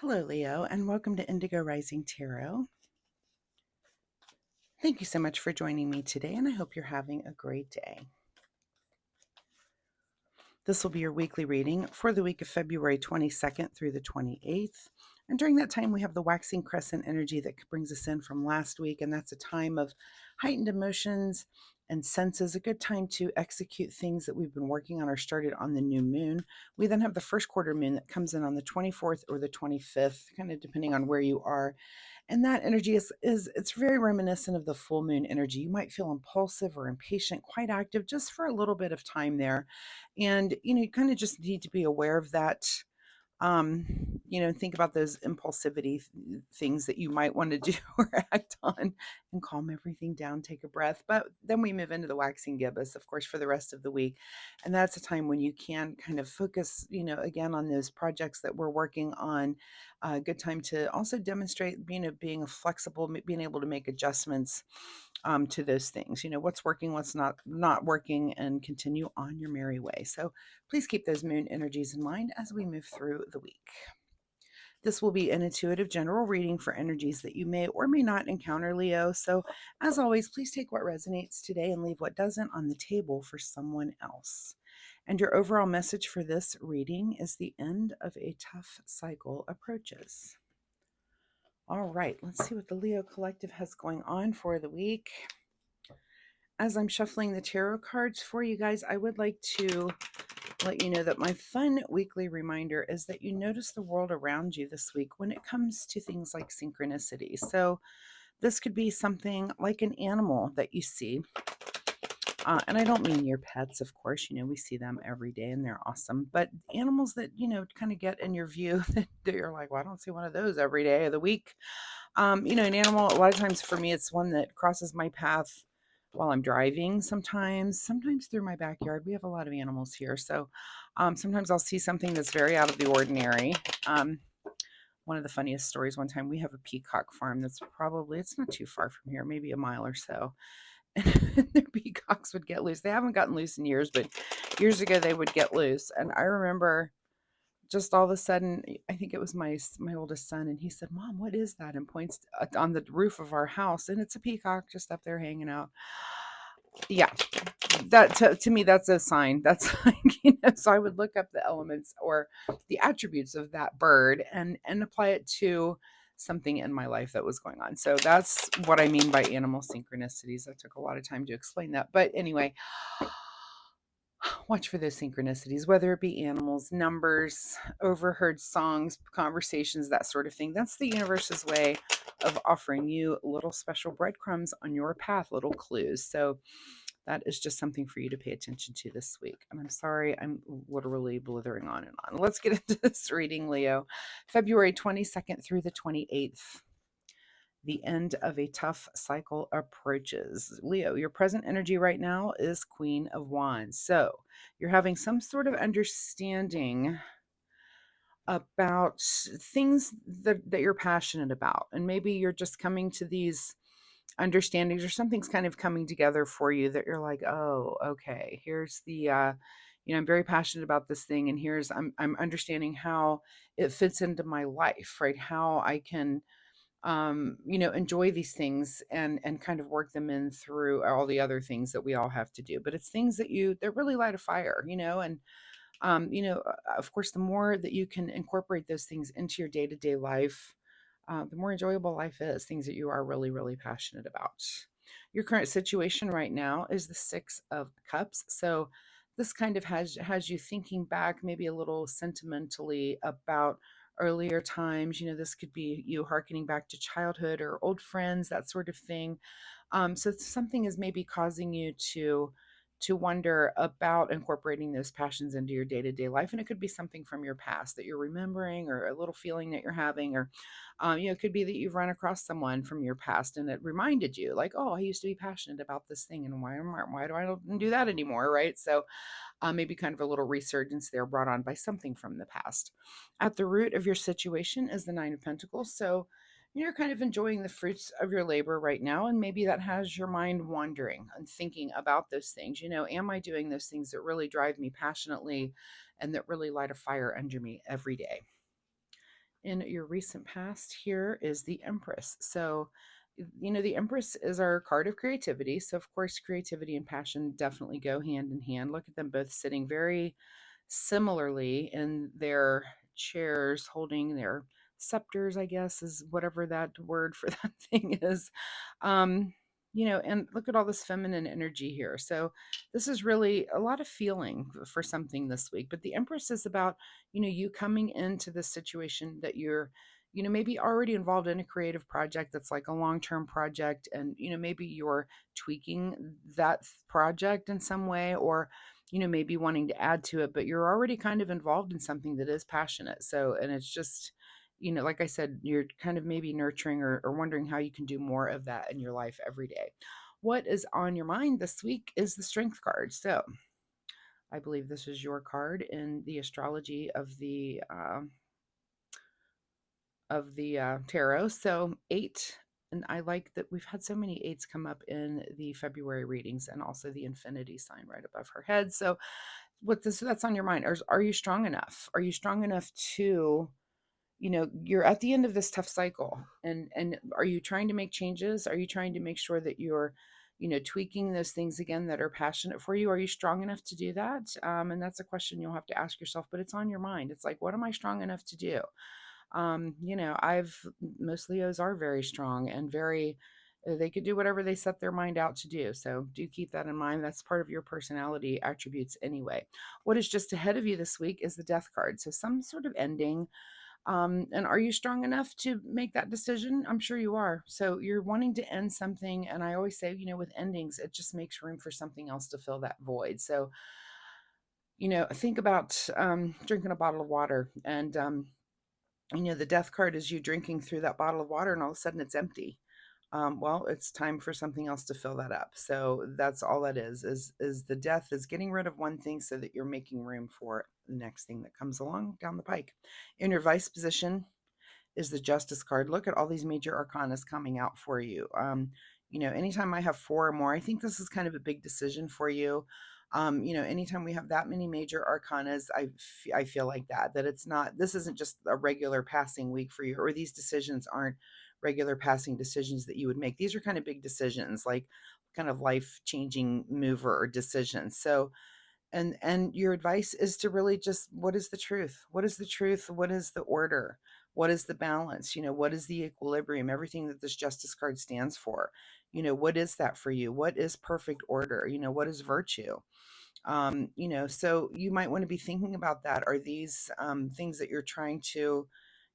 Hello, Leo, and welcome to Indigo Rising Tarot. Thank you so much for joining me today, and I hope you're having a great day. This will be your weekly reading for the week of February 22nd through the 28th. And during that time, we have the waxing crescent energy that brings us in from last week, and that's a time of heightened emotions and senses, a good time to execute things that we've been working on or started on the new moon. We then have the first quarter moon that comes in on the 24th or the 25th, kind of depending on where you are. And that energy is it's very reminiscent of the full moon energy. You might feel impulsive or impatient, quite active just for a little bit of time there. And you kind of just need to be aware of that. Think about those impulsivity things that you might want to do or act on, and calm everything down, take a breath. But then we move into the waxing gibbous, of course, for the rest of the week. And that's a time when you can kind of focus, again, on those projects that we're working on. A good time to also demonstrate, being a flexible, being able to make adjustments to those things. What's working, what's not working, and continue on your merry way. So please keep those moon energies in mind as we move through the week. This will be an intuitive general reading for energies that you may or may not encounter, Leo. So, as always, please take what resonates today and leave what doesn't on the table for someone else. And your overall message for this reading is the end of a tough cycle approaches. All right, let's see what the Leo Collective has going on for the week. As I'm shuffling the tarot cards for you guys, I would like to let you know that my fun weekly reminder is that you notice the world around you this week when it comes to things like synchronicity. So this could be something like an animal that you see. And I don't mean your pets, of course. We see them every day and they're awesome. But animals that, kind of get in your view that you're like, well, I don't see one of those every day of the week. An animal, a lot of times for me, it's one that crosses my path while I'm driving sometimes through my backyard. We have a lot of animals here. So sometimes I'll see something that's very out of the ordinary. One of the funniest stories, one time we have a peacock farm it's not too far from here, maybe a mile or so. And the peacocks would get loose. They haven't gotten loose in years, but years ago they would get loose. And I remember just all of a sudden, I think it was my oldest son, and he said, "Mom, what is that?" And points on the roof of our house, and it's a peacock just up there hanging out. Yeah, that to me, that's a sign. That's like, so I would look up the elements or the attributes of that bird and apply it to something in my life that was going on. So that's what I mean by animal synchronicities. That took a lot of time to explain that, but anyway, watch for those synchronicities, whether it be animals, numbers, overheard songs, conversations, that sort of thing. That's the universe's way of offering you little special breadcrumbs on your path, little clues. So that is just something for you to pay attention to this week. And I'm sorry, I'm literally blithering on and on. Let's get into this reading, Leo. February 22nd through the 28th. The end of a tough cycle approaches. Leo, your present energy right now is Queen of Wands. So you're having some sort of understanding about things that you're passionate about. And maybe you're just coming to these understandings, or something's kind of coming together for you that you're like, oh, okay, here's the I'm very passionate about this thing, and here's I'm understanding how it fits into my life, right? How I can enjoy these things and kind of work them in through all the other things that we all have to do. But it's things that really light a fire, and of course, the more that you can incorporate those things into your day-to-day life, the more enjoyable life is, things that you are really, really passionate about. Your current situation right now is the Six of Cups. So this kind of has you thinking back, maybe a little sentimentally, about earlier times. This could be you hearkening back to childhood or old friends, that sort of thing. So something is maybe causing you to wonder about incorporating those passions into your day-to-day life. And it could be something from your past that you're remembering, or a little feeling that you're having, or it could be that you've run across someone from your past and it reminded you, like, oh, I used to be passionate about this thing, and why do I don't do that anymore, right? So maybe kind of a little resurgence there brought on by something from the past. At the root of your situation is the Nine of Pentacles. So you're kind of enjoying the fruits of your labor right now, and maybe that has your mind wandering and thinking about those things. Am I doing those things that really drive me passionately and that really light a fire under me every day? In your recent past, here is the Empress. So, the Empress is our card of creativity. So, of course, creativity and passion definitely go hand in hand. Look at them both sitting very similarly in their chairs, holding their scepters, I guess, is whatever that word for that thing is. Um, and look at all this feminine energy here. So, this is really a lot of feeling for something this week. But the Empress is about, you coming into this situation that you're, maybe already involved in a creative project that's like a long term project. And, maybe you're tweaking that project in some way, or maybe wanting to add to it, but you're already kind of involved in something that is passionate. So, and it's just, like I said, you're kind of maybe nurturing or wondering how you can do more of that in your life every day. What is on your mind this week is the Strength card. So, I believe this is your card in the astrology of the tarot. So 8, and I like that we've had so many 8s come up in the February readings, and also the infinity sign right above her head. So that's on your mind. Are you strong enough? Are you strong enough to, you're at the end of this tough cycle, and are you trying to make changes? Are you trying to make sure that you're, tweaking those things again that are passionate for you? Are you strong enough to do that? And that's a question you'll have to ask yourself, but it's on your mind. It's like, what am I strong enough to do? I've most Leos are very strong and very, they could do whatever they set their mind out to do. So do keep that in mind. That's part of your personality attributes anyway. What is just ahead of you this week is the Death card. So some sort of ending. And are you strong enough to make that decision? I'm sure you are. So you're wanting to end something. And I always say, with endings, it just makes room for something else to fill that void. So, think about drinking a bottle of water, and the death card is you drinking through that bottle of water and all of a sudden it's empty. Well, it's time for something else to fill that up. So that's all that is the death is getting rid of one thing so that you're making room for the next thing that comes along down the pike. In your vice position is the Justice card. Look at all these major arcanas coming out for you. Anytime I have 4 or more, I think this is kind of a big decision for you. Anytime we have that many major arcanas, I feel like that it's not, this isn't just a regular passing week for you, or these decisions aren't regular passing decisions that you would make. These are kind of big decisions, like kind of life changing mover or decisions. So, and your advice is to really just, what is the truth? What is the truth? What is the order? What is the balance? What is the equilibrium? Everything that this Justice card stands for. What is that for you? What is perfect order? What is virtue? So you might want to be thinking about that. Are these things that you're trying to,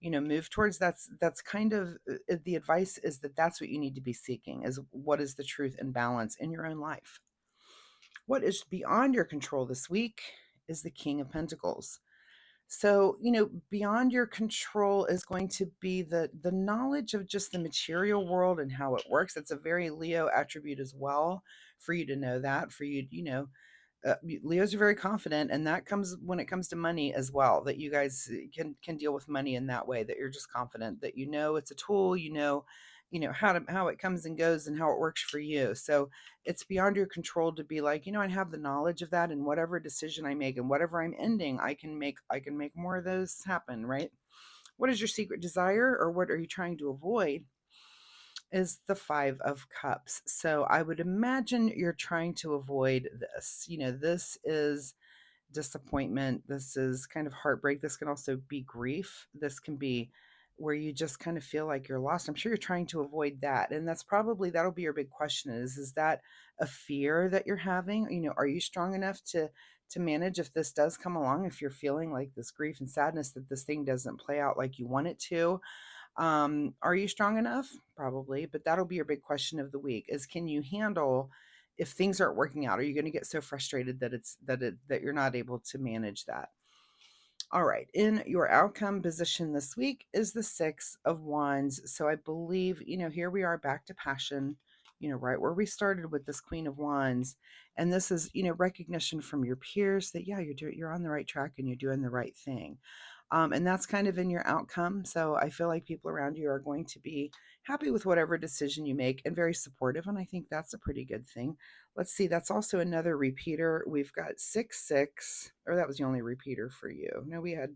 move towards? That's kind of the advice is that that's what you need to be seeking, is what is the truth and balance in your own life. What is beyond your control this week is the King of Pentacles. So, beyond your control is going to be the knowledge of just the material world and how it works. It's a very Leo attribute as well, for you to know that, for you, Leos are very confident, and that comes when it comes to money as well, that you guys can deal with money in that way, that you're just confident that it's a tool, how it comes and goes and how it works for you. So it's beyond your control to be like, I have the knowledge of that, and whatever decision I make and whatever I'm ending, I can make more of those happen, right? What is your secret desire, or what are you trying to avoid? Is the 5 of cups. So I would imagine you're trying to avoid this. This is disappointment. This is kind of heartbreak. This can also be grief. This can be where you just kind of feel like you're lost. I'm sure you're trying to avoid that. And that'll be your big question, is that a fear that you're having? Are you strong enough to manage if this does come along, if you're feeling like this grief and sadness that this thing doesn't play out like you want it to? Are you strong enough? Probably, but that'll be your big question of the week, is can you handle if things aren't working out? Are you going to get so frustrated that you're not able to manage that? All right, in your outcome position this week is the 6 of Wands. So I believe, here we are back to passion, right where we started with this Queen of Wands. And this is, recognition from your peers that, yeah, you're on the right track and you're doing the right thing. And that's kind of in your outcome. So I feel like people around you are going to be happy with whatever decision you make and very supportive. And I think that's a pretty good thing. Let's see, that's also another repeater. We've got 6, 6, or that was the only repeater for you. No, we had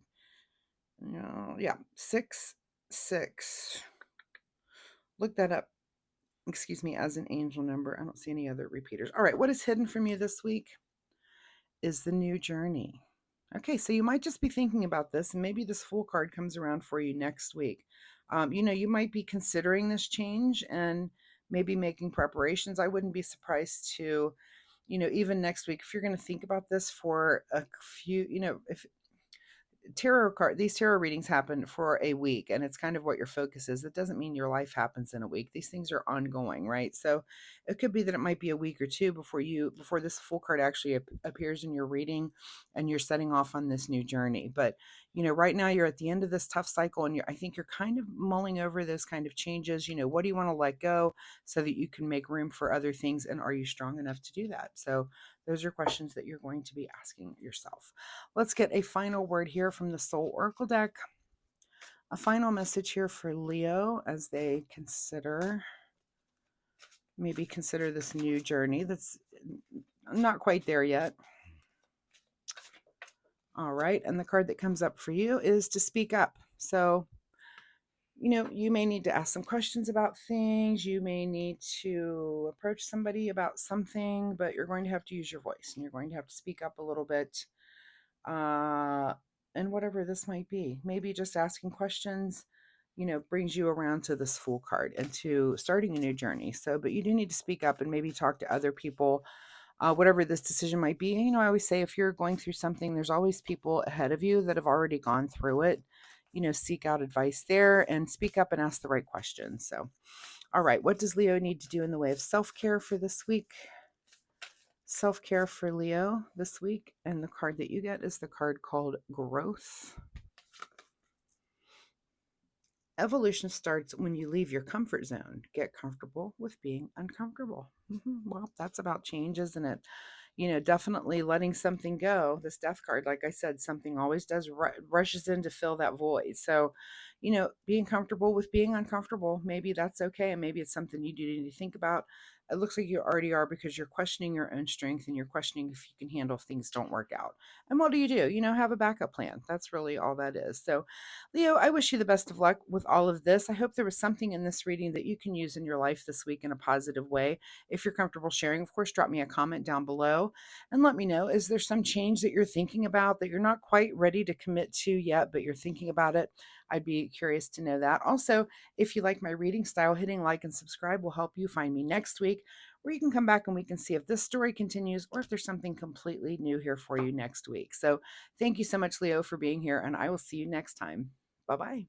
No, yeah, 6 6. Look that up. Excuse me, as an angel number. I don't see any other repeaters. All right, what is hidden from you this week is the new journey. Okay, so you might just be thinking about this, and maybe this Fool card comes around for you next week. You might be considering this change and maybe making preparations. I wouldn't be surprised to, even next week, if you're going to think about this for a few, if these tarot readings happen for a week, and it's kind of what your focus is. It doesn't mean your life happens in a week. These things are ongoing, right? So it could be that it might be a week or two before this Fool card actually appears in your reading, and you're setting off on this new journey. But right now you're at the end of this tough cycle, and I think you're kind of mulling over those kind of changes. What do you want to let go so that you can make room for other things, and are you strong enough to do that? So those are questions that you're going to be asking yourself. Let's get a final word here from the Soul Oracle deck. A final message here for Leo as they consider this new journey that's not quite there yet. All right. And the card that comes up for you is to speak up. So, you may need to ask some questions about things. You may need to approach somebody about something, but you're going to have to use your voice, and you're going to have to speak up a little bit. And whatever this might be, maybe just asking questions, brings you around to this Fool card and to starting a new journey. So, but you do need to speak up and maybe talk to other people, whatever this decision might be. I always say, if you're going through something, there's always people ahead of you that have already gone through it. Seek out advice there and speak up and ask the right questions. So, all right, what does Leo need to do in the way of self-care for this week? Self-care for Leo this week, and the card that you get is the card called Growth. Evolution starts when you leave your comfort zone. Get comfortable with being uncomfortable. Well, that's about change, isn't it? Definitely letting something go. This death card, like I said, something always does rushes in to fill that void. So, being comfortable with being uncomfortable, maybe that's okay. And maybe it's something you do need to think about. It looks like you already are, because you're questioning your own strength, and you're questioning if you can handle if things don't work out. And what do? Have a backup plan. That's really all that is. So, Leo, I wish you the best of luck with all of this. I hope there was something in this reading that you can use in your life this week in a positive way. If you're comfortable sharing, of course, drop me a comment down below and let me know, is there some change that you're thinking about that you're not quite ready to commit to yet, but you're thinking about it? I'd be curious to know that. Also, if you like my reading style, hitting like and subscribe will help you find me next week, where you can come back and we can see if this story continues or if there's something completely new here for you next week. So thank you so much, Leo, for being here, and I will see you next time. Bye-bye.